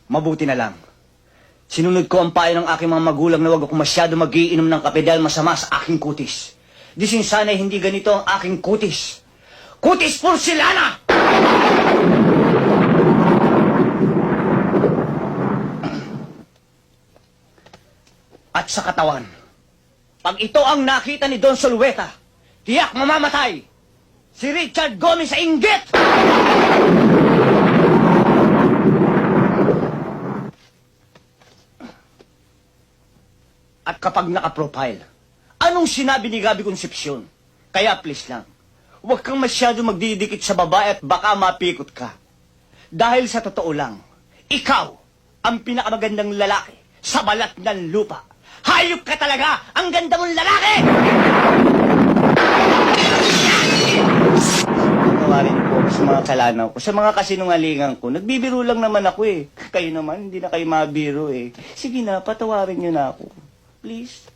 Mabuti na lang. Sinunod ko ang payo ng aking mga magulang na huwag ako masyado magiinom ng kape dahil masama sa aking kutis. Disin sana'y hindi ganito ang aking kutis. Kutis porcelana! At sa katawan, pag ito ang nakita ni Don Solueta, tiyak mamamatay! Si Richard Gomez sa inggit! At kapag naka-profile, anong sinabi ni Gabi Concepcion? Kaya please lang, huwag kang masyado magdidikit sa babae at baka mapikot ka. Dahil sa totoo lang, ikaw ang pinakamagandang lalaki sa balat ng lupa. Hayop ka talaga! Ang ganda mong lalaki! Tawarin niyo po ako sa mga kalanaw ko, sa mga kasinungalingan ko. Nagbibiro lang naman ako eh. Kayo naman, hindi na kayo mabiro eh. Sige na, patawarin niyo na ako. Please.